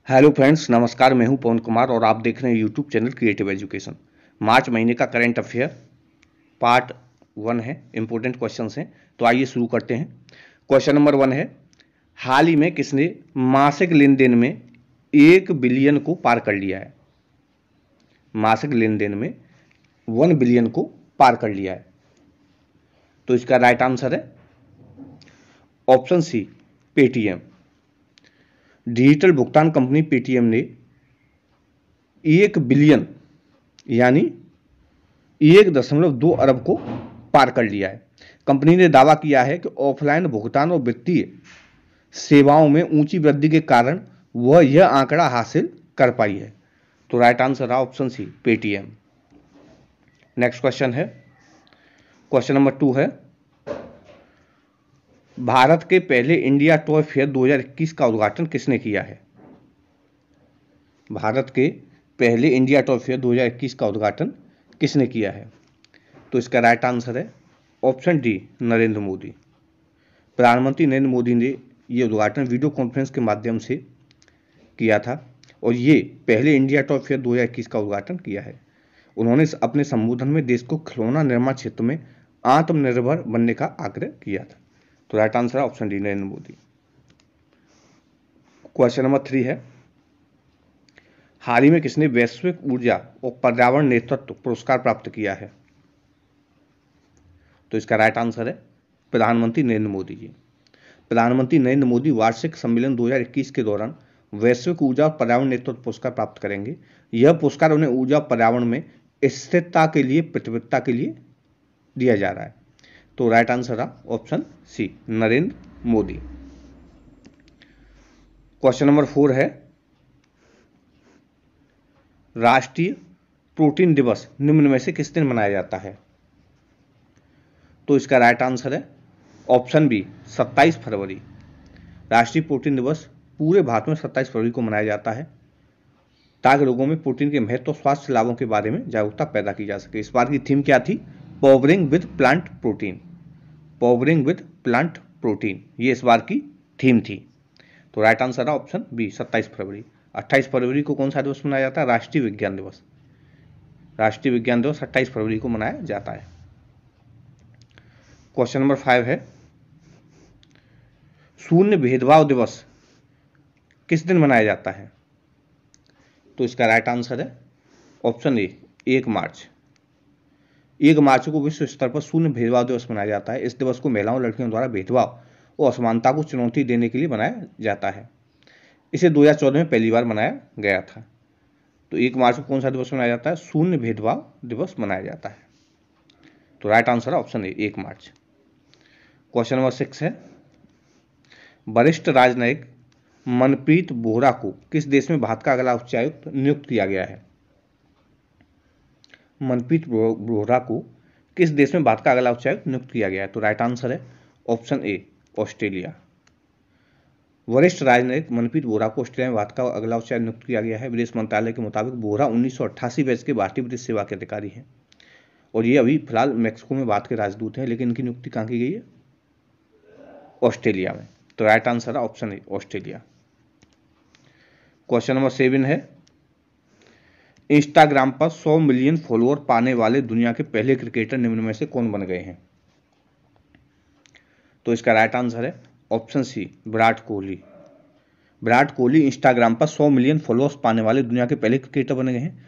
Hello friends, नमस्कार। मैं हूं पवन कुमार और आप देख रहे हैं यूट्यूब चैनल क्रिएटिव एजुकेशन। मार्च महीने का करंट अफेयर पार्ट 1 है, इंपॉर्टेंट क्वेश्चंस हैं। तो आइए शुरू करते हैं। क्वेश्चन नंबर 1 है, हाल ही में किसने मासिक लेन देन में 1 बिलियन को पार कर लिया है? मासिक लेन देन में 1 बिलियन को पार कर लिया है। तो इसका राइट आंसर है ऑप्शन सी, पेटीएम। डिजिटल भुगतान कंपनी पेटीएम ने 1 बिलियन यानी 1.2 अरब को पार कर लिया है। कंपनी ने दावा किया है कि ऑफलाइन भुगतान और वित्तीय सेवाओं में ऊंची वृद्धि के कारण वह यह आंकड़ा हासिल कर पाई है। तो राइट आंसर है option C, Paytm. Next question है, क्वेश्चन नंबर 2 है, भारत के पहले इंडिया टॉय फेयर 2021 का उद्घाटन किसने किया है? भारत के पहले इंडिया टॉय फेयर 2021 का उद्घाटन किसने किया है? तो इसका राइट आंसर है ऑप्शन डी, नरेंद्र मोदी। प्रधानमंत्री नरेंद्र मोदी ने यह उद्घाटन वीडियो कॉन्फ्रेंस के माध्यम से किया था और ये पहले इंडिया टॉय फेयर 2021 का उद्घाटन किया है। उन्होंने अपने संबोधन में देश को खिलौना निर्माण क्षेत्र में आत्मनिर्भर बनने का आग्रह किया था। तो राइट आंसर है option D, Narendra Modi. Question number 3 है, हाल ही में किसने वैश्विक ऊर्जा और पर्यावरण नेतृत्व पुरस्कार प्राप्त किया है? तो इसका राइट आंसर है प्रधानमंत्री नरेंद्र मोदी जी। प्रधानमंत्री नरेंद्र मोदी वार्षिक सम्मेलन 2021 के दौरान वैश्विक ऊर्जा और पर्यावरण नेतृत्व पुरस्कार प्राप्त करेंगे। यह पुरस्कार उन्हें ऊर्जा और पर्यावरण में स्थिरता के लिए, प्रतिबद्धता के लिए दिया जा रहा है। तो राइट आंसर है option C, Narendra Modi. Question number 4 है, राष्ट्रीय प्रोटीन दिवस निम्न में से किस दिन मनाया जाता है? तो इसका राइट आंसर है ऑप्शन बी, 27 फरवरी। राष्ट्रीय प्रोटीन दिवस पूरे भारत में 27 फरवरी को मनाया जाता है ताकि लोगों में प्रोटीन के महत्व और स्वास्थ्य लाभों के बारे में जागरूकता पैदा की जा सके। इस बार की थीम क्या थी? Powering with plant protein. Powering with plant protein, ये इस बार की थीम थी। तो राइट आंसर है ऑप्शन बी, 27 फरवरी। 28 फरवरी को कौन सा दिवस मनाया जाता है? राष्ट्रीय विज्ञान दिवस। राष्ट्रीय विज्ञान दिवस 28 फरवरी को मनाया जाता है। क्वेश्चन नंबर 5 है, शून्य भेदभाव दिवस किस दिन मनाया जाता है? तो इसका राइट आंसर है ऑप्शन ए, 1 मार्च। 1 मार्च को विश्व स्तर पर शून्य भेदभाव दिवस मनाया जाता है। इस दिवस को महिलाओं और लड़कियों द्वारा भेदभाव और असमानता को चुनौती देने के लिए मनाया जाता है। इसे 2014 में पहली बार मनाया गया था। तो 1 मार्च को कौन सा दिवस मनाया जाता है? शून्य भेदभाव दिवस मनाया जाता है। तो राइट आंसर है option A, 1 March. Question number 6 है, वरिष्ठ राजनयिक मनप्रीत बोहरा को किस देश में भारत का अगला उच्चायुक्त नियुक्त किया गया है? मनप्रीत बोहरा को किस देश में भारत का अगला उच्चायुक्त नियुक्त किया गया है? तो राइट आंसर है ऑप्शन ए, ऑस्ट्रेलिया। वरिष्ठ राजनयिक मनप्रीत बोहरा को ऑस्ट्रेलिया में भारत का अगला उच्चायुक्त नियुक्त किया गया है। विदेश मंत्रालय के मुताबिक बोहरा 1988 बैच के भारतीय विदेश सेवा के अधिकारी हैं और ये अभी फिलहाल मैक्सिको में भारत के राजदूत हैं, लेकिन इनकी नियुक्ति कहाँ की गई है? ऑस्ट्रेलिया में। तो राइट आंसर है option A, Australia. Question number 7 है, इंस्टाग्राम पर 100 मिलियन फॉलोअर पाने वाले दुनिया के पहले क्रिकेटर निम्न में से कौन बन गए हैं? तो इसका राइट आंसर है option C, Virat Kohli. Virat Kohli Instagram पर 100 मिलियन फॉलोअर्स पाने वाले दुनिया के पहले क्रिकेटर बन गए हैं।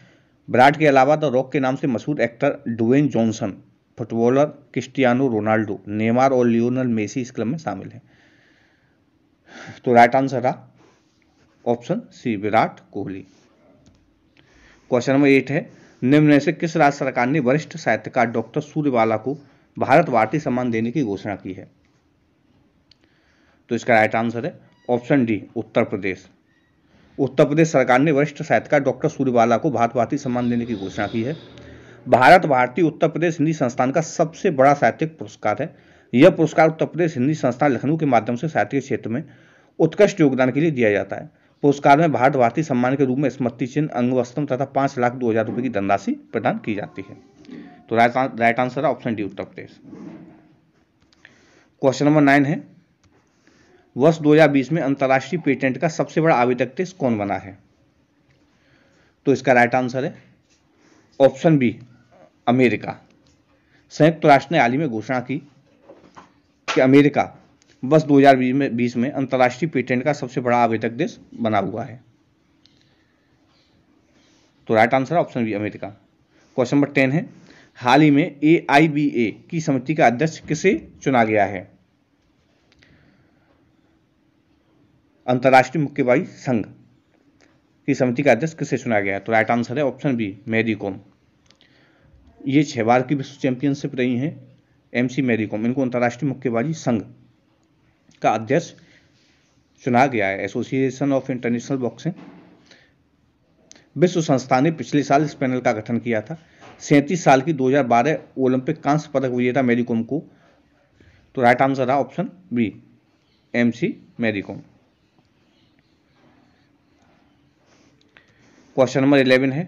विराट के अलावा द रॉक के नाम से मशहूर actor Dwayne Johnson, footballer Cristiano Ronaldo, Neymar और लियोनेल मेसी इस क्लब में शामिल हैं। तो राइट आंसर है option C, Virat Kohli. Question number 8 है, निम्न में से किस राज्य सरकार ने वरिष्ठ साहित्यकार डॉक्टर सूर्यवाला को भारत भारती सम्मान देने की घोषणा की है? तो इसका राइट आंसर है ऑप्शन डी, उत्तर प्रदेश। उत्तर प्रदेश सरकार ने वरिष्ठ साहित्यकार डॉक्टर सूर्यवाला को भारत भारती सम्मान देने की घोषणा की है। भारत भारती उत्तर प्रदेश हिंदी संस्थान का सबसे बड़ा साहित्यिक पुरस्कार है। यह पुरस्कार उत्तर प्रदेश हिंदी संस्थान लखनऊ के माध्यम से साहित्यिक क्षेत्र में उत्कृष्ट योगदान के लिए दिया जाता है। पुरस्कार में भारत भारती सम्मान के रूप में स्मृति चिन्ह, अंगवस्त्रम तथा 5,02,000 रुपये की धनराशि प्रदान की जाती है। तो राइट आंसर है option D, Uttar Pradesh. Question number 9 है, वर्ष 2020 में अंतर्राष्ट्रीय पेटेंट का सबसे बड़ा आवेदक देश कौन बना है? तो इसका राइट आंसर है ऑप्शन बी, अमेरिका। संयुक्त राष्ट्र ने हाल ही में घोषणा की कि अमेरिका वर्ष 2020 में अंतर्राष्ट्रीय पेटेंट का सबसे बड़ा आवेदक देश बना हुआ है। तो राइट आंसर है option B, America. Question number 10 है, हाल ही में AIBA की समिति का अध्यक्ष किसे चुना गया है? अंतर्राष्ट्रीय मुक्केबाजी संघ की समिति का अध्यक्ष किसे चुना गया है? तो राइट आंसर है ऑप्शन बी, मैरी कॉम। ये 6 बार की विश्व चैंपियनशिप रही हैं MC मैरी कॉम। इनको अंतर्राष्ट्रीय मुक्केबाजी संघ का अध्यक्ष चुना गया है, एसोसिएशन ऑफ इंटरनेशनल बॉक्सिंग। विश्व संस्था ने पिछले साल इस पैनल का गठन किया था। 37 साल की 2012 ओलंपिक कांस्य पदक विजेता मैरी कॉम को। तो राइट आंसर है option B, MC Mary Kom. Question number 11 है,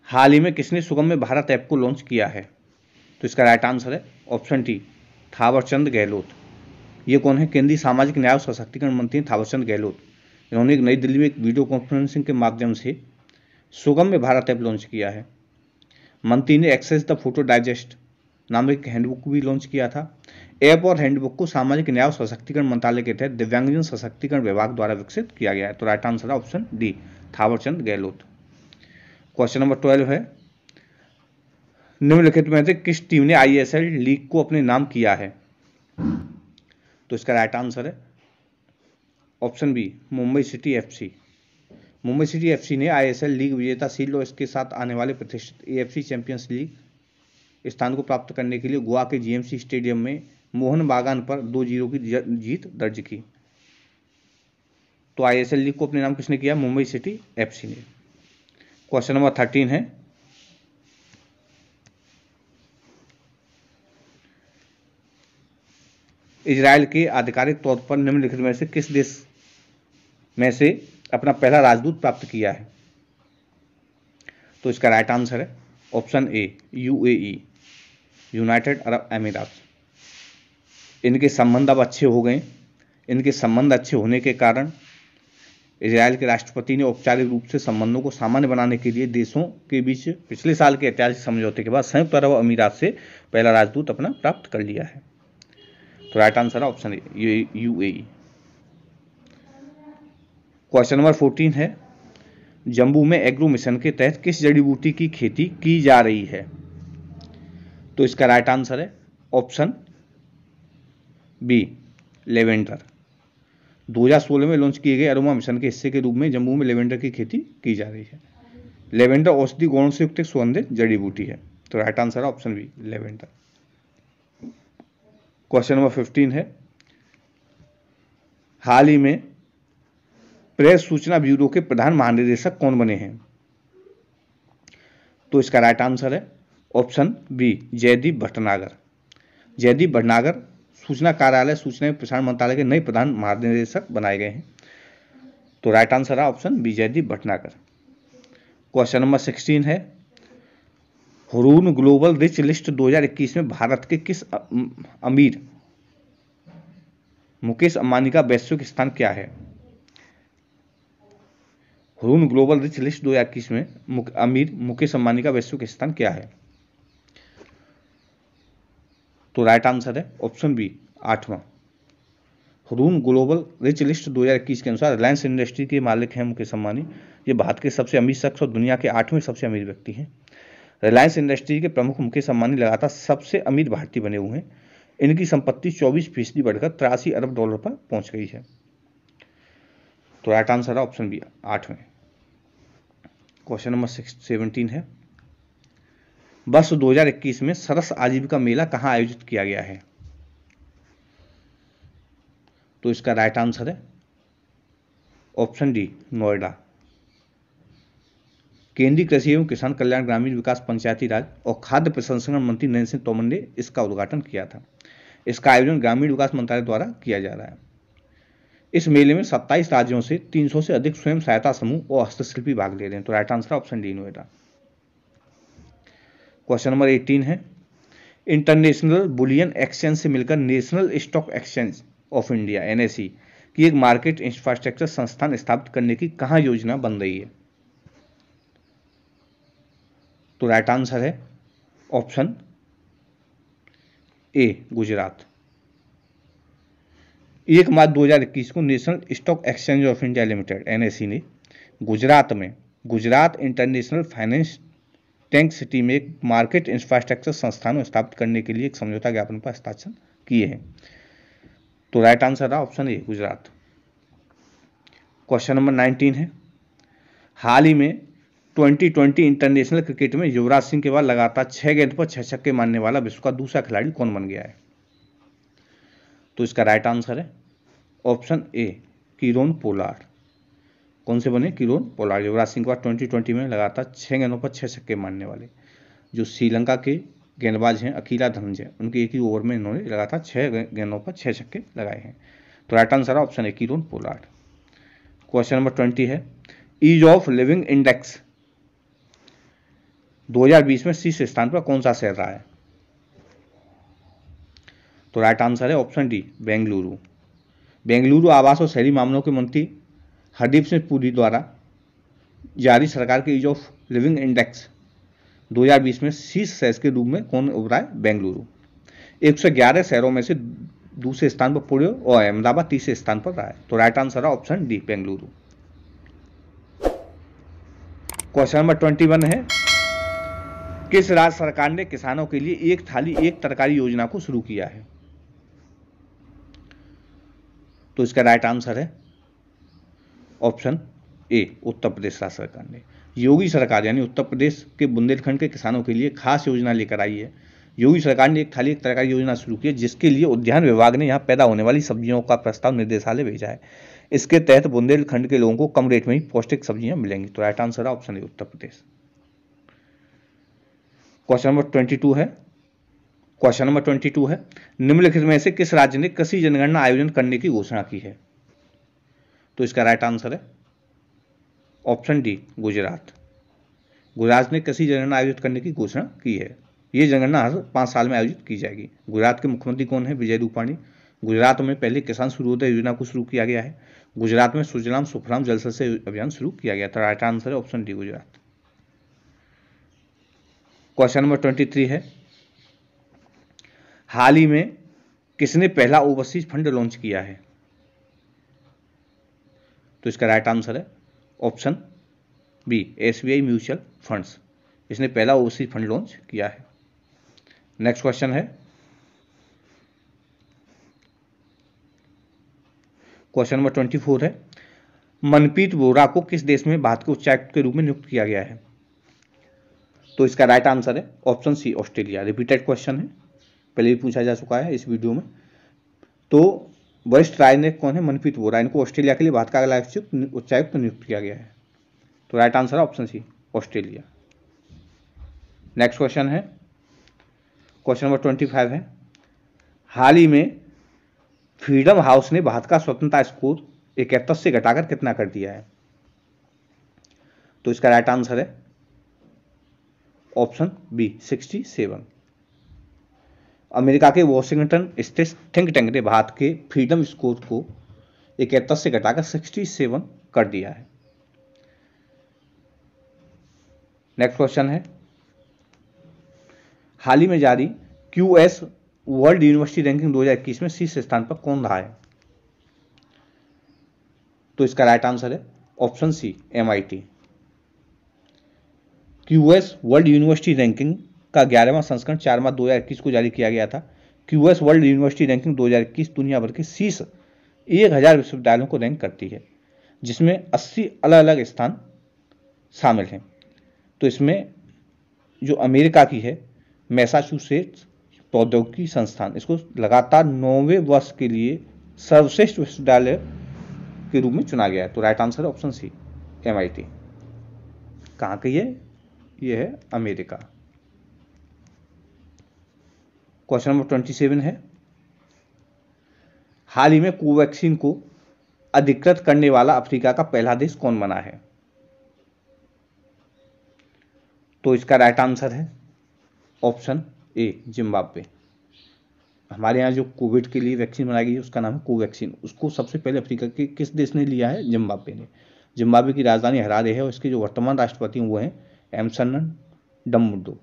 हाल ही में किसने सुगम्य भारत ऐप को लॉन्च किया है? तो इसका राइट आंसर है ऑप्शन टी, थावरचंद गहलोत। ये कौन है? केंद्रीय सामाजिक न्याय और सशक्तिकरण मंत्री थावरचंद गहलोत। इन्होंने नई दिल्ली में एक वीडियो कॉन्फ्रेंसिंग के माध्यम से सुगम्य भारत ऐप लॉन्च किया है। मंत्री ने एक्सेस द फोटो डाइजेस्ट नामक एक हैंडबुक भी लॉन्च किया था। ऐप और हैंडबुक को सामाजिक न्याय और सशक्तिकरण मंत्रालय के तहत दिव्यांगजन सशक्तिकरण विभाग द्वारा विकसित किया गया है। तो राइट आंसर है option D, Thawarchand Gehlot. Question number 12 है, निम्नलिखित में से किस टीम ने ISL लीग को अपने नाम किया है? तो इसका राइट आंसर है option B, Mumbai city FC। Mumbai city FC ने ISL लीग विजेता शील्ड और इसके साथ आने वाले प्रतिष्ठित AFC चैंपियंस लीग स्थान को प्राप्त करने के लिए गोवा के GMC स्टेडियम में मोहन बागान पर 2-0 की जीत दर्ज की। तो ISL लीग को अपने नाम किसने किया? मुंबई सिटी FC ने। क्वेश्चन नंबर 13 है, इजराइल के आधिकारिक तौर पर निम्नलिखित में से किस देश में से अपना पहला राजदूत प्राप्त किया है? तो इसका राइट आंसर है option A, UAE, United Arab अमीरात। इनके संबंध अब अच्छे हो गए। इनके संबंध अच्छे होने के कारण इजराइल के राष्ट्रपति ने औपचारिक रूप से संबंधों को सामान्य बनाने के लिए देशों के बीच पिछले साल के ऐतिहासिक समझौते के बाद संयुक्त अरब अमीरात से पहला राजदूत अपना प्राप्त कर लिया है। तो राइट आंसर है option A, UAE। Question number 14 है, जम्मू में एग्रो मिशन के तहत किस जड़ी बूटी की खेती की जा रही है? तो इसका राइट आंसर है ऑप्शन बी, लेवेंडर। 2016 में लॉन्च किए गए अरोमा मिशन के हिस्से के रूप में जम्मू में लेवेंडर की खेती की जा रही है। लेवेंडर औषधि गुणों से युक्त एक सुगंधित जड़ी बूटी है। तो राइट आंसर है option B, lavender. Question number 15 है, हाल ही में प्रेस सूचना ब्यूरो के प्रधान महानिदेशक कौन बने हैं? तो इसका राइट आंसर है ऑप्शन बी, जयदीप भटनागर। जयदीप भटनागर सूचना कार्यालय सूचना एवं प्रसारण मंत्रालय के नए प्रधान महानिदेशक बनाए गए हैं। तो राइट आंसर है option B, Jaideep Bhatnagar. Question number 16 है, हुरून ग्लोबल रिच लिस्ट 2021 में भारत के किस अमीर मुकेश अंबानी का वैश्विक स्थान क्या है? हुरून ग्लोबल रिच लिस्ट 2021 में अमीर मुकेश अंबानी का वैश्विक स्थान क्या है? तो राइट आंसर है ऑप्शन बी, 8वां। हुरून ग्लोबल रिच लिस्ट 2021 के अनुसार रिलायंस इंडस्ट्री के मालिक हैं मुकेश अंबानी। ये भारत के सबसे अमीर शख्स और दुनिया के 8वें सबसे अमीर व्यक्ति हैं। रिलायंस इंडस्ट्री के प्रमुख मुकेश अंबानी लगातार सबसे अमीर भारतीय बने हुए हैं। इनकी संपत्ति 24% बढ़कर $83 अरब पर पहुंच गई है। तो राइट आंसर है ऑप्शन बी, 8वें। क्वेश्चन नंबर 17 है, वर्ष 2021 में सरस आजीविका मेला कहाँ आयोजित किया गया है? तो इसका राइट आंसर है ऑप्शन डी, नोएडा। केंद्रीय कृषि एवं किसान कल्याण ग्रामीण विकास पंचायती राज और खाद्य प्रसंस्करण मंत्री नरेंद्र सिंह तोमर ने इसका उद्घाटन किया था। इसका आयोजन ग्रामीण विकास मंत्रालय द्वारा किया जा रहा है। इस मेले में 27 राज्यों से 300 से अधिक स्वयं सहायता समूह और हस्तशिल्पी भाग ले रहे हैं। तो right answer option D, Noida. Question number 18 है, इंटरनेशनल बुलियन एक्सचेंज से मिलकर national stock exchange of India NSE की एक मार्केट इंफ्रास्ट्रक्चर संस्थान स्थापित करने की कहां योजना बन रही है? तो राइट आंसर है ऑप्शन ए गुजरात। 1 मार्च 2021 को national stock exchange of India limited NSE ने गुजरात में Gujarat international finance tank city में एक मार्केट इंफ्रास्ट्रक्चर संस्थान स्थापित करने के लिए एक समझौता ज्ञापन पर हस्ताक्षर किए हैं। तो राइट आंसर रहा option A Gujarat. Question number 19 है, हाल ही में 2020 इंटरनेशनल क्रिकेट में युवराज सिंह के बाद लगातार 6 गेंद पर 6 छक्के मारने वाला विश्व का दूसरा खिलाड़ी कौन बन गया है? तो इसका राइट आंसर है ऑप्शन ए कीरोन पोलार्ड। कौन से बने? Kieron Pollard. युवराज सिंह के बाद 2020 में लगातार 6 गेंदों पर 6 छक्के मारने वाले जो श्रीलंका के गेंदबाज हैं अकीला धनंजय, उनके एक ही ओवर में इन्होंने लगातार 6 गेंदों पर 6 छक्के लगाए हैं। तो राइट आंसर है option A Kieron Pollard. Question number 20 है, ईज ऑफ लिविंग इंडेक्स 2020 में शीर्ष स्थान पर कौन सा शहर रहा है? तो राइट आंसर है ऑप्शन डी बेंगलुरु। बेंगलुरु आवास और शहरी मामलों के मंत्री हरदीप सिंह पुरी द्वारा जारी सरकार के ईज ऑफ लिविंग इंडेक्स 2020 में शीर्ष शहर के रूप में कौन उभरा है? बेंगलुरु। 111 शहरों में से दूसरे स्थान पर पुणे और अहमदाबाद तीसरे स्थान पर रहा है। तो राइट आंसर है option D Bengaluru. Question number 21 है, किस राज्य सरकार ने किसानों के लिए एक थाली एक तरकारी योजना को शुरू किया है? तो इसका राइट आंसर है ऑप्शन ए उत्तर प्रदेश राज्य सरकार ने। योगी सरकार यानी उत्तर प्रदेश के बुंदेलखंड के किसानों के लिए खास योजना लेकर आई है। योगी सरकार ने एक थाली एक तरकारी योजना शुरू की है, जिसके लिए उद्यान विभाग ने यहां पैदा होने वाली सब्जियों का प्रस्ताव निर्देशालय भेजा है। इसके तहत बुंदेलखंड के लोगों को कम रेट में ही पौष्टिक सब्जियां मिलेंगी। तो राइट आंसर है option A Uttar Pradesh. Question number 22 है, निम्नलिखित में से किस राज्य ने कृषि जनगणना आयोजन करने की घोषणा की है? तो इसका राइट आंसर है ऑप्शन डी गुजरात। गुजरात ने कृषि जनगणना आयोजित करने की घोषणा की है। ये जनगणना हर 5 साल में आयोजित की जाएगी। गुजरात के मुख्यमंत्री कौन है? विजय रूपाणी। गुजरात में पहले किसान सूर्योदय योजना को शुरू किया गया है। गुजरात में सुजलाम सुफलाम जल सिंचाई अभियान शुरू किया गया। तो राइट आंसर है option D Gujarat. Question number 23 है, हाल ही में किसने पहला ओवरसीज फंड लॉन्च किया है? तो इसका राइट आंसर है option B SBI mutual funds. इसने पहला ओवरसीज फंड लॉन्च किया है। नेक्स्ट क्वेश्चन है, क्वेश्चन नंबर 24 है, मनप्रीत वोरा को किस देश में भारत के उच्चायुक्त के रूप में नियुक्त किया गया है? तो इसका राइट आंसर है option C Australia. Repeated question है, पहले भी पूछा जा चुका है इस वीडियो में। तो वरिष्ठ राजनयिक कौन है? मनप्रीत वोरा। इनको ऑस्ट्रेलिया के लिए भारत का अगला उच्चायुक्त नियुक्त किया गया है। तो राइट आंसर है option C Australia. Next question है, क्वेश्चन नंबर 25 है, हाल ही में फ्रीडम हाउस ने भारत का स्वतंत्रता स्कोर 71 से घटाकर कितना कर दिया है? तो इसका राइट आंसर है ऑप्शन बी 67। अमेरिका के वॉशिंगटन स्थित थिंक टैंक ने भारत के फ्रीडम स्कोर को 71 से घटाकर 67 कर दिया है। नेक्स्ट क्वेश्चन है, हाल ही में जारी QS वर्ल्ड यूनिवर्सिटी रैंकिंग 2021 में शीर्ष स्थान पर कौन रहा है? तो इसका राइट आंसर है option C MIT। QS world university ranking का 11वां संस्करण 4 मार्च 2021 को जारी किया गया था। QS वर्ल्ड यूनिवर्सिटी रैंकिंग 2021 दुनिया भर के शीर्ष 1000 विश्वविद्यालयों को रैंक करती है, जिसमें 80 अलग अलग स्थान शामिल हैं। तो इसमें जो अमेरिका की है मैसाचुसेट्स प्रौद्योगिकी संस्थान, इसको लगातार 9वें वर्ष के लिए सर्वश्रेष्ठ विश्वविद्यालय के रूप में चुना गया है। तो राइट आंसर है ऑप्शन सी MIT। कहाँ की है? ये है अमेरिका। क्वेश्चन नंबर 27 है, हाल ही में कोवैक्सीन को अधिकृत करने वाला अफ्रीका का पहला देश कौन बना है? तो इसका राइट आंसर है ऑप्शन ए जिम्बाब्वे। हमारे यहाँ जो कोविड के लिए वैक्सीन बनाई गई है उसका नाम है कोवैक्सीन, उसको सबसे पहले अफ्रीका के किस देश ने लिया है? जिम्बाब्वे ने। जिम्बाब्वे की राजधानी हरारे है और इसके जो वर्तमान राष्ट्रपति हैं वो हैं एमसन डम्बुडो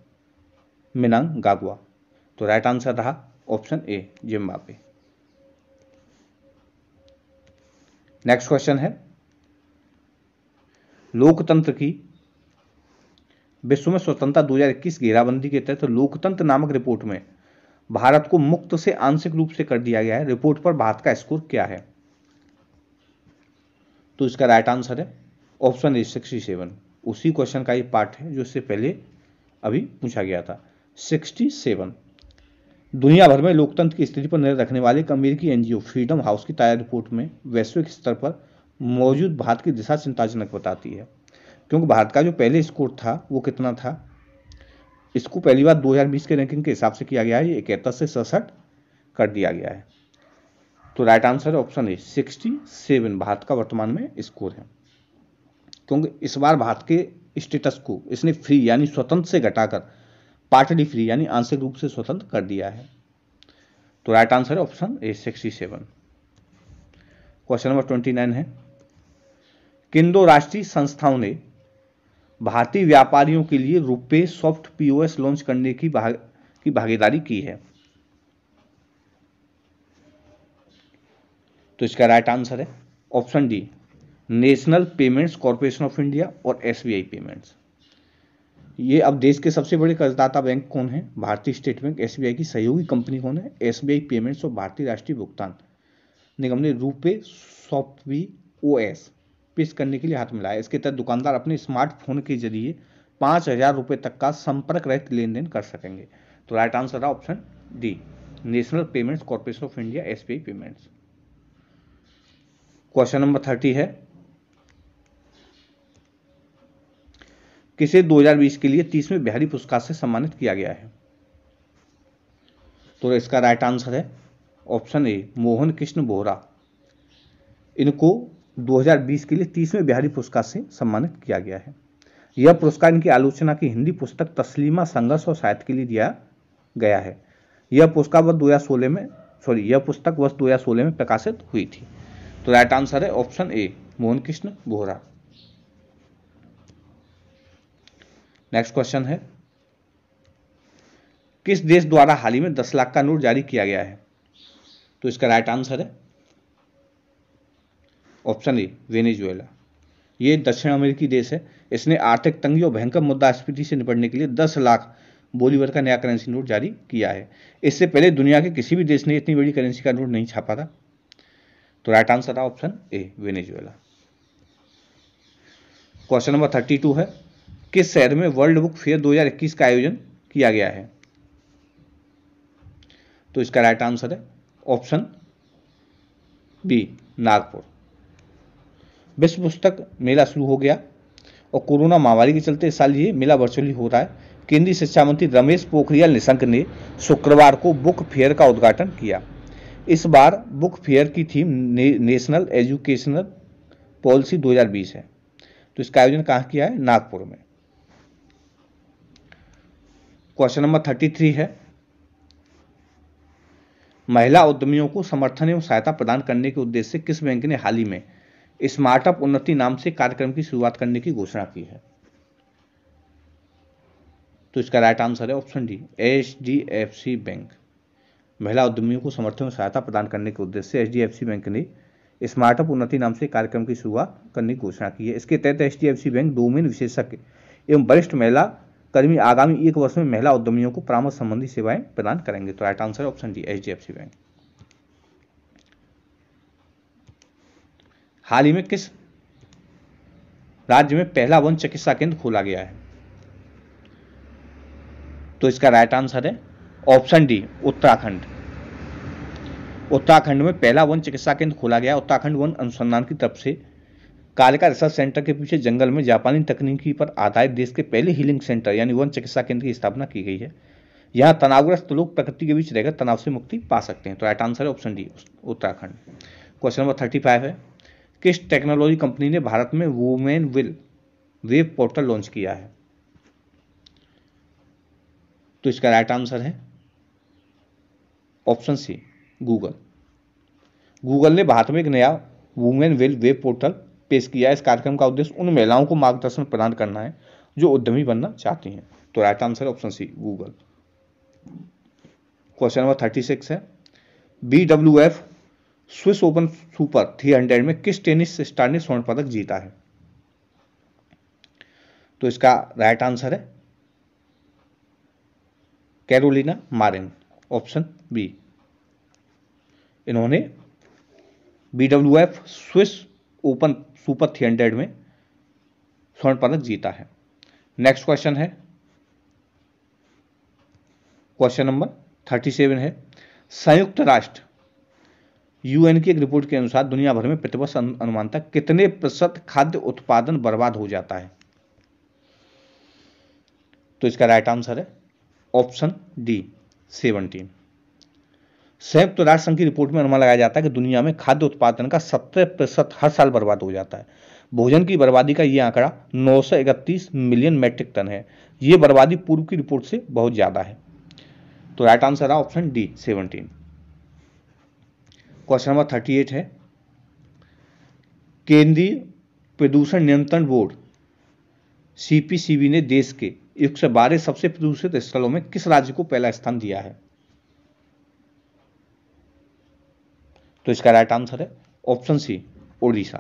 मिनांगाग्वा। तो राइट आंसर रहा option A Zimbabwe. Next question है, लोकतंत्र की विश्व में स्वतंत्रता 2021 घेराबंदी के तहत लोकतंत्र नामक रिपोर्ट में भारत को मुक्त से आंशिक रूप से कर दिया गया है। रिपोर्ट पर भारत का स्कोर क्या है? तो इसका राइट आंसर है ऑप्शन ए 67। उसी क्वेश्चन का ये पार्ट है जो इससे पहले अभी पूछा गया था। 67। दुनिया भर में लोकतंत्र की स्थिति पर नजर रखने वाले एक अमेरिकी एनजीओ फ्रीडम हाउस की ताजा रिपोर्ट में वैश्विक स्तर पर मौजूद भारत की दिशा चिंताजनक बताती है, क्योंकि भारत का जो पहले स्कोर था वो कितना था? इसको पहली बार 2020 के रैंकिंग के हिसाब से किया गया है, 71 से 67 कर दिया गया है। तो राइट आंसर है ऑप्शन ए 67 भारत का वर्तमान में स्कोर है, क्योंकि इस बार भारत के स्टेटस को इसने फ्री यानी स्वतंत्र से घटाकर पार्टली फ्री यानी आंशिक रूप से स्वतंत्र कर दिया है। तो राइट आंसर है ऑप्शन ए 67। क्वेश्चन नंबर 29 है, किन दो राष्ट्रीय संस्थाओं ने भारतीय व्यापारियों के लिए रुपे सॉफ्ट पीओएस लॉन्च करने की भागीदारी की है? तो इसका राइट आंसर है option D national payments corporation of India और एसबीआई पेमेंट्स। ये अब देश के सबसे बड़े कर्जदाता बैंक कौन है? भारतीय स्टेट बैंक। एसबीआई की सहयोगी कंपनी कौन है? एसबीआई पेमेंट्स और भारतीय राष्ट्रीय भुगतान निगम ने रुपे सॉफ्ट पीओएस पेश करने के लिए हाथ मिलाया। इसके तहत दुकानदार अपने स्मार्टफोन के जरिए 5,000 रुपये तक का संपर्क रहित लेन देन कर सकेंगे। तो राइट आंसर है option D national payments corporation of India SBI payments. Question number 30 है, किसे 2020 के लिए 30वें बिहारी पुरस्कार से सम्मानित किया गया है? तो इसका राइट आंसर है ऑप्शन ए मोहन कृष्ण बोहरा। इनको 2020 के लिए 30वें बिहारी पुरस्कार से सम्मानित किया गया है। यह पुरस्कार इनकी आलोचना की हिंदी पुस्तक तस्लीमा संघर्ष और साहित्य के लिए दिया गया है। यह पुस्तक वर्ष 2016 में प्रकाशित हुई थी। तो राइट आंसर है option A Mohan Krishna Bohra. Next question है, किस देश द्वारा हाल ही में 10 लाख का नोट जारी किया गया है? तो इसका राइट आंसर है ऑप्शन ए वेनेजुएला। ये दक्षिण अमेरिकी देश है। इसने आर्थिक तंगी और भयंकर मुद्रास्फीति से निपटने के लिए 10 लाख बोलीवर का नया करेंसी नोट जारी किया है। इससे पहले दुनिया के किसी भी देश ने इतनी बड़ी करेंसी का नोट नहीं छापा था। तो राइट आंसर था option A Venezuela. Question number 32 है, किस शहर में वर्ल्ड बुक फेयर 2021 का आयोजन किया गया है? तो इसका राइट आंसर है ऑप्शन बी नागपुर। विश्व पुस्तक मेला शुरू हो गया और कोरोना महामारी के चलते इस साल ये मेला वर्चुअली हो रहा है। केंद्रीय शिक्षा मंत्री रमेश पोखरियाल निशंक ने शुक्रवार को बुक फेयर का उद्घाटन किया। इस बार बुक फेयर की थीम नेशनल एजुकेशनल पॉलिसी 2020 है। तो इसका आयोजन कहाँ किया है? नागपुर में। क्वेश्चन नंबर 33 है, महिला उद्यमियों को समर्थन एवं सहायता प्रदान करने के उद्देश्य से किस बैंक ने हाल ही में स्टार्टअप उन्नति नाम से कार्यक्रम की शुरुआत करने की घोषणा की है? तो इसका राइट आंसर है ऑप्शन डी एचडीएफसी बैंक। महिला उद्यमियों को समर्थन एवं सहायता प्रदान करने के उद्देश्य से एचडीएफसी बैंक ने स्टार्टअप उन्नति नाम से कार्यक्रम की शुरुआत करने की घोषणा की है। इसके तहत एचडीएफसी बैंक डोमेन विशेषज्ञ एवं वरिष्ठ महिला कर्मी आगामी 1 वर्ष में महिला उद्यमियों को परामर्श संबंधी सेवाएं प्रदान करेंगे। तो राइट आंसर है ऑप्शन डी एचडीएफसी बैंक। हाल ही में किस राज्य में पहला वन चिकित्सा केंद्र खोला गया है? तो इसका राइट आंसर है ऑप्शन डी उत्तराखंड। उत्तराखंड में पहला वन चिकित्सा केंद्र खोला गया। उत्तराखंड वन अनुसंधान की तरफ से कालिका रिसर्च सेंटर के पीछे जंगल में जापानी तकनीकी पर आधारित देश के पहले हीलिंग सेंटर यानी वन चिकित्सा केंद्र की स्थापना की गई है। यहां तनावग्रस्त लोग प्रकृति के बीच रहकर तनाव से मुक्ति पा सकते हैं। तो राइट आंसर है option D Uttarakhand. Question number 35 है, किस टेक्नोलॉजी कंपनी ने भारत में women will web portal launch किया है? तो इसका राइट आंसर है ऑप्शन सी गूगल। गूगल ने भारत में एक नया वुमेन वेल वेब पोर्टल पेश किया है। इस कार्यक्रम का उद्देश्य उन महिलाओं को मार्गदर्शन प्रदान करना है जो उद्यमी बनना चाहती हैं। तो right answer option C Google. Question number 36 है, BWF स्विस ओपन सुपर 300 में किस टेनिस स्टार ने स्वर्ण पदक जीता है? तो इसका राइट आंसर है कैरोलिना मारिन, ऑप्शन बी। इन्होंने BWF स्विस ओपन सुपर 300 में स्वर्ण पदक जीता है। नेक्स्ट क्वेश्चन है, क्वेश्चन नंबर 37 है, संयुक्त राष्ट्र UN की एक रिपोर्ट के अनुसार दुनिया भर में प्रतिवर्ष अनुमानतः कितने प्रतिशत खाद्य उत्पादन बर्बाद हो जाता है? तो इसका राइट आंसर है ऑप्शन डी 17। संयुक्त राष्ट्र संघ की रिपोर्ट में अनुमान लगाया जाता है कि दुनिया में खाद्य उत्पादन का 70% हर साल बर्बाद हो जाता है। भोजन की बर्बादी का यह आंकड़ा 931 मिलियन मैट्रिक टन है। यह बर्बादी पूर्व की रिपोर्ट से बहुत ज्यादा है। तो राइट आंसर है ऑप्शन डी 17। क्वेश्चन नंबर 38 है, केंद्रीय प्रदूषण नियंत्रण बोर्ड CPCB ने देश के 112 सबसे प्रदूषित स्थलों में किस राज्य को पहला स्थान दिया है? तो इसका राइट आंसर है ऑप्शन सी ओडिशा।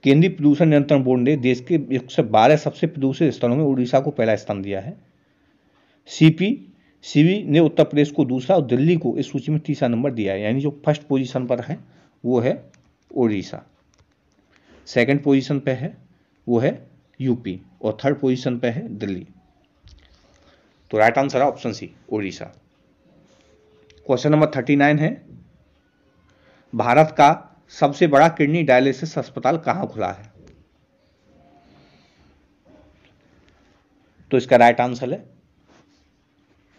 केंद्रीय प्रदूषण नियंत्रण बोर्ड ने देश के 112 सबसे प्रदूषित स्थलों में उड़ीसा को पहला स्थान दिया है। CPCB ने उत्तर प्रदेश को दूसरा और दिल्ली को इस सूची में तीसरा नंबर दिया है, यानी जो फर्स्ट पोजीशन पर है वो है ओडिशा, सेकंड पोजीशन पे है वो है यूपी और थर्ड पोजीशन पे है दिल्ली। तो राइट आंसर है option C Odisha. Question number 39 है, भारत का सबसे बड़ा किडनी डायलिसिस अस्पताल कहां खुला है? तो इसका राइट आंसर है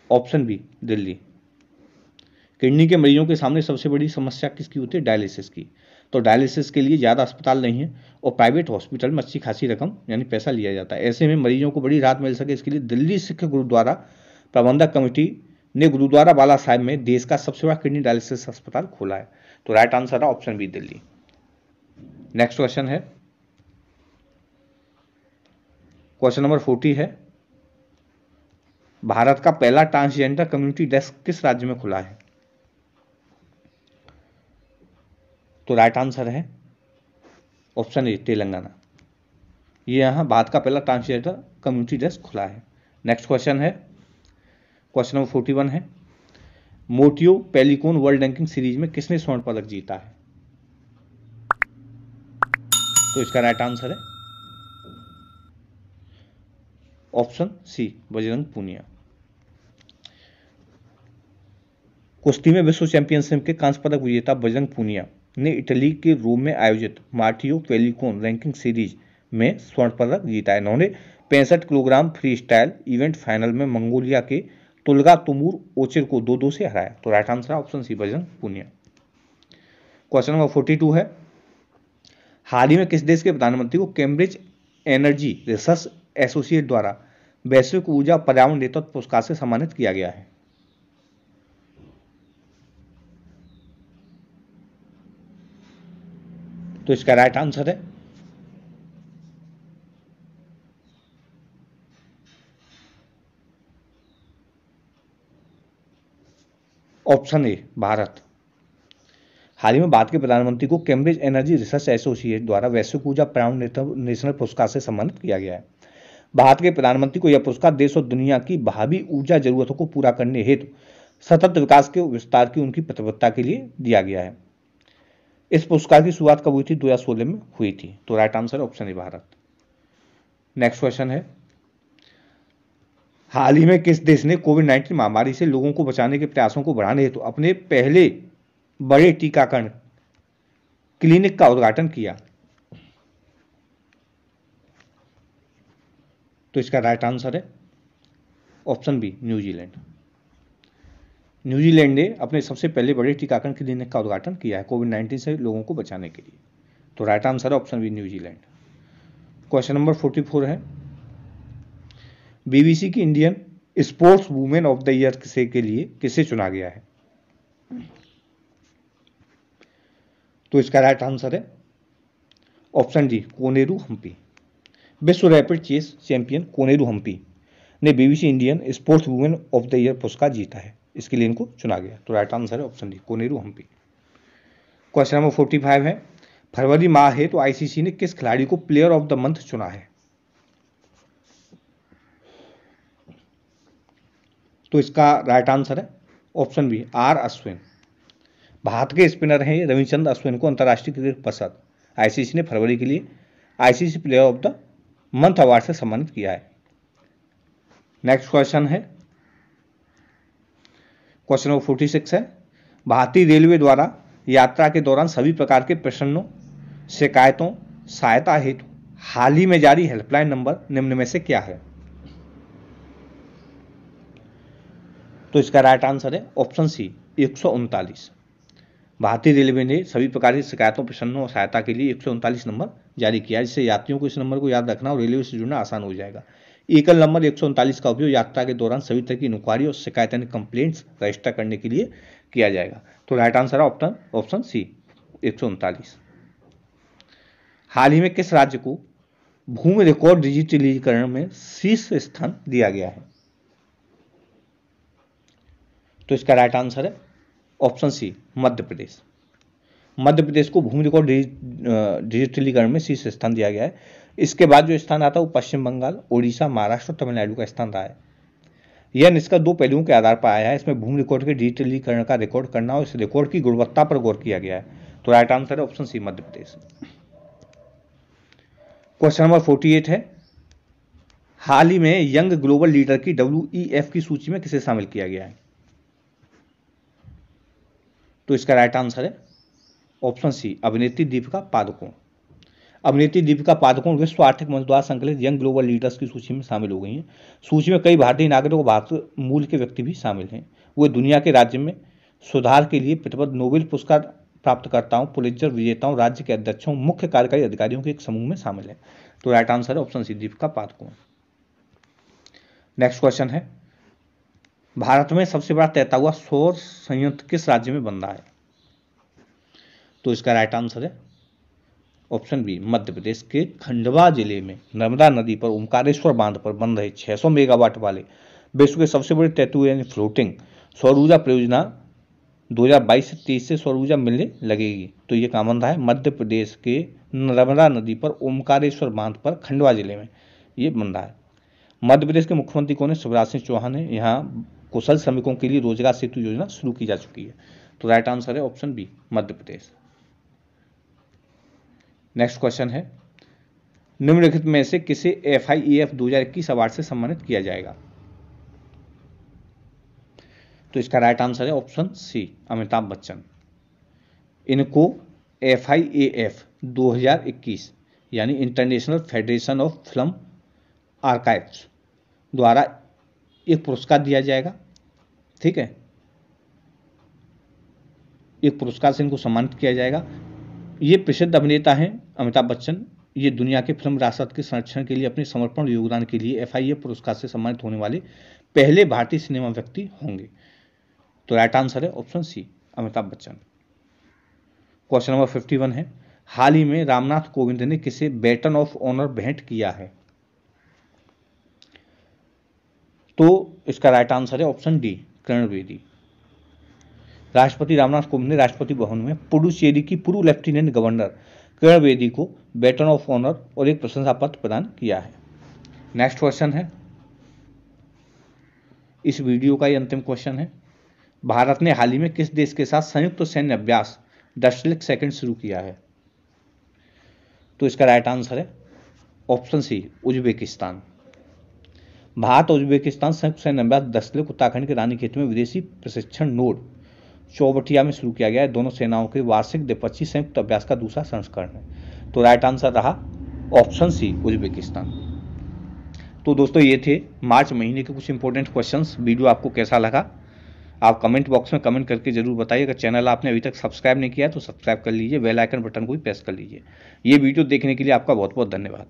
ऑप्शन बी दिल्ली। किडनी के मरीजों के सामने सबसे बड़ी समस्या किसकी होती है? डायलिसिस की। तो डायलिसिस के लिए ज़्यादा अस्पताल नहीं है और प्राइवेट हॉस्पिटल में अच्छी खासी रकम यानी पैसा लिया जाता है। ऐसे में मरीजों को बड़ी राहत मिल सके इसके लिए दिल्ली सिख गुरुद्वारा प्रबंधक कमेटी ने गुरुद्वारा बाला साहिब में देश का सबसे बड़ा किडनी डायलिसिस अस्पताल खोला है। तो राइट आंसर है option B Delhi. Next question है, क्वेश्चन नंबर 40 है, भारत का पहला ट्रांसजेंडर कम्युनिटी डेस्क किस राज्य में खुला है? तो राइट आंसर है ऑप्शन ए तेलंगाना। ये यहां भारत का पहला ट्रांसजेंडर कम्युनिटी डेस्क खुला है। नेक्स्ट क्वेश्चन है, क्वेश्चन नंबर 41 है, मोटियो पेलिकोन वर्ल्ड रैंकिंग सीरीज में किसने स्वर्ण पदक जीता है? तो इसका राइट आंसर है ऑप्शन सी बजरंग पूनिया। कुश्ती में विश्व चैंपियनशिप के कांस्य पदक विजेता बजरंग पूनिया ने इटली के रोम में आयोजित मार्टियो पेलिकोन रैंकिंग सीरीज में स्वर्ण पदक जीता है। इन्होंने 65 kilogram freestyle event final में मंगोलिया के तुल्गा तुमूर ओचिर को 2-2 से हराया। तो राइट आंसर है option C Bajrang Punia. Question number 42 है, हाल ही में किस देश के प्रधानमंत्री को कैम्ब्रिज एनर्जी रिसर्च एसोसिएट द्वारा वैश्विक ऊर्जा पर्यावरण नेतृत्व पुरस्कार से सम्मानित किया गया है? तो इसका राइट आंसर है ऑप्शन ए भारत। हाल ही में भारत के प्रधानमंत्री को कैम्ब्रिज एनर्जी रिसर्च एसोसिएट द्वारा वैश्विक ऊर्जा पर्यावरण नेतृत्व नेशनल पुरस्कार से सम्मानित किया गया है। भारत के प्रधानमंत्री को यह पुरस्कार देश और दुनिया की भावी ऊर्जा जरूरतों को पूरा करने हेतु सतत विकास के विस्तार की उनकी प्रतिबद्धता के लिए दिया गया है। इस पुरस्कार की शुरुआत कब हुई थी? 2016 में हुई थी। तो right answer option A Bharat. Next question है, हाल ही में किस देश ने कोविड-19 महामारी से लोगों को बचाने के प्रयासों को बढ़ाने हेतु अपने पहले बड़े टीकाकरण क्लिनिक का उद्घाटन किया? तो इसका राइट आंसर है ऑप्शन बी न्यूजीलैंड। न्यूजीलैंड ने अपने सबसे पहले बड़े टीकाकरण क्लिनिक का उद्घाटन किया है कोविड-19 से लोगों को बचाने के लिए। तो राइट आंसर है option B New Zealand. Question number 44 है, BBC की Indian sports women of the year के लिए किसे चुना गया है? तो इसका राइट आंसर है ऑप्शन डी, कोनेरू हम्पी। विश्व rapid chess champion Koneru Hampi ने BBC Indian sports women of the year पुरस्कार जीता है, इसके लिए इनको चुना गया। तो राइट आंसर है option D, Koneru Hampi. Question number 45 है, फरवरी माह है तो आईसीसी ने किस खिलाड़ी को प्लेयर ऑफ द मंथ चुना है? तो इसका राइट आंसर है option B, R Ashwin. Bharat के स्पिनर हैं रविचंद्र अश्विन को अंतर्राष्ट्रीय क्रिकेट परिषद आईसीसी ने फरवरी के लिए ICC player of the month award से सम्मानित किया है। नेक्स्ट क्वेश्चन है, क्वेश्चन नंबर 46 है, भारतीय रेलवे द्वारा यात्रा के दौरान सभी प्रकार के प्रश्नों, शिकायतों, सहायता हेतु हाल ही में जारी हेल्पलाइन नंबर निम्न में से क्या है? तो इसका राइट आंसर है ऑप्शन सी, 139। भारतीय रेलवे ने सभी प्रकार की शिकायतों, प्रश्नों और सहायता के लिए 139 नंबर जारी किया है, जिससे यात्रियों को इस नंबर को याद रखना और रेलवे से जुड़ना आसान हो जाएगा। एकल नंबर 139 का उपयोग यात्रा के दौरान सभी तरह की इंक्वायरी और शिकायत यानी कंप्लेंट्स रजिस्टर करने के लिए किया जाएगा। तो राइट आंसर है ऑप्शन सी, 139। हाल ही में किस राज्य को भूमि रिकॉर्ड डिजिटलीकरण में शीर्ष स्थान दिया गया है? तो इसका राइट आंसर है ऑप्शन सी, मध्य प्रदेश। मध्य प्रदेश को भूमि रिकॉर्ड डिजिटलीकरण में शीर्ष स्थान दिया गया है। इसके बाद जो स्थान आता है वो पश्चिम बंगाल, उड़ीसा, महाराष्ट्र और तमिलनाडु का स्थान रहा है। यह निष्कर्ष दो पहलुओं के आधार पर आया है। इसमें भूमि रिकॉर्ड के डिजिटलीकरण का रिकॉर्ड करना और इस रिकॉर्ड की गुणवत्ता पर गौर किया गया है। तो राइट आंसर है ऑप्शन सी, मध्य प्रदेश। क्वेश्चन नंबर 48 है, हाल ही में यंग ग्लोबल लीडर की WEF की सूची में किसे शामिल किया गया है? तो इसका राइट आंसर है ऑप्शन सी, अभिनेत्री दीपिका पादुकोण। अभिनेत्री दीपिका पादुकोण विश्व आर्थिक मंच द्वारा संकलित यंग ग्लोबल लीडर्स की सूची में शामिल हो गई हैं। सूची में कई भारतीय नागरिकों और भारतीय मूल के व्यक्ति भी शामिल हैं। वे दुनिया के राज्य में सुधार के लिए प्रतिबद्ध नोबेल पुरस्कार प्राप्तकर्ताओं, पुलित्जर विजेताओं, राज्य के अध्यक्षों, मुख्य कार्यकारी अधिकारियों के एक समूह में शामिल है। तो राइट आंसर है option C, Deepika Padukone. Next question है, भारत में सबसे बड़ा तैरता हुआ सौर संयंत्र किस राज्य में बन रहा है? तो इसका राइट आंसर है ऑप्शन बी, मध्य प्रदेश के खंडवा जिले में नर्मदा नदी पर ओमकारेश्वर बांध पर बन रहे 600 मेगावाट वाले विश्व के सबसे बड़े तैरते यानी फ्लोटिंग सौर ऊर्जा परियोजना 2022 से 23 से सौर ऊर्जा मिलने लगेगी। तो ये कहाँ बन रहा है? मध्य प्रदेश के नर्मदा नदी पर ओमकारेश्वर बांध पर खंडवा जिले में ये बन रहा है। मध्य प्रदेश के मुख्यमंत्री कौन है? शिवराज सिंह चौहान है। यहाँ कुशल श्रमिकों के लिए रोजगार सेतु योजना शुरू की जा चुकी है। तो राइट आंसर है option B, Madhya Pradesh. Next question है, निम्नलिखित में से किसे FIAF 2021 अवार्ड से सम्मानित किया जाएगा? तो इसका राइट आंसर है ऑप्शन सी, अमिताभ बच्चन। इनको FIAF 2021 यानी international federation of film archives द्वारा एक पुरस्कार दिया जाएगा। ठीक है, एक पुरस्कार से इनको सम्मानित किया जाएगा। ये प्रसिद्ध अभिनेता हैं अमिताभ बच्चन। ये दुनिया के फिल्म विरासत के संरक्षण के लिए अपने समर्पण योगदान के लिए FIAF पुरस्कार से सम्मानित होने वाले पहले भारतीय सिनेमा व्यक्ति होंगे। तो राइट आंसर है option C, Amitabh Bachchan. Question number 51 है, हाल ही में रामनाथ कोविंद ने किसे बैटन ऑफ ऑनर भेंट किया है? तो इसका राइट आंसर है ऑप्शन डी, किरण बेदी। राष्ट्रपति रामनाथ कोविंद ने राष्ट्रपति भवन में पुडुचेरी की पूर्व लेफ्टिनेंट गवर्नर किरण बेदी को बैटन ऑफ ऑनर और एक प्रशंसा पत्र प्रदान किया है। नेक्स्ट क्वेश्चन है, इस वीडियो का ये अंतिम क्वेश्चन है, भारत ने हाल ही में किस देश के साथ संयुक्त सैन्य अभ्यास दशलिक सेकंड शुरू किया है? तो इसका राइट आंसर है ऑप्शन सी, उज्बेकिस्तान। भारत और उज्बेकिस्तान संयुक्त सैन्य अभ्यास दशलिक उत्तराखंड के रानीखेत में विदेशी प्रशिक्षण नोड चौबटिया में शुरू किया गया है। दोनों सेनाओं के वार्षिक द्विपक्षीय संयुक्त अभ्यास का दूसरा संस्करण है। तो राइट आंसर रहा ऑप्शन सी, उज्बेकिस्तान। तो दोस्तों ये थे मार्च महीने के कुछ इंपॉर्टेंट क्वेश्चंस। वीडियो आपको कैसा लगा आप कमेंट बॉक्स में कमेंट करके जरूर बताइए। अगर चैनल आपने अभी तक सब्सक्राइब नहीं किया तो सब्सक्राइब कर लीजिए, बेल आइकन बटन को भी प्रेस कर लीजिए। ये वीडियो देखने के लिए आपका बहुत बहुत धन्यवाद।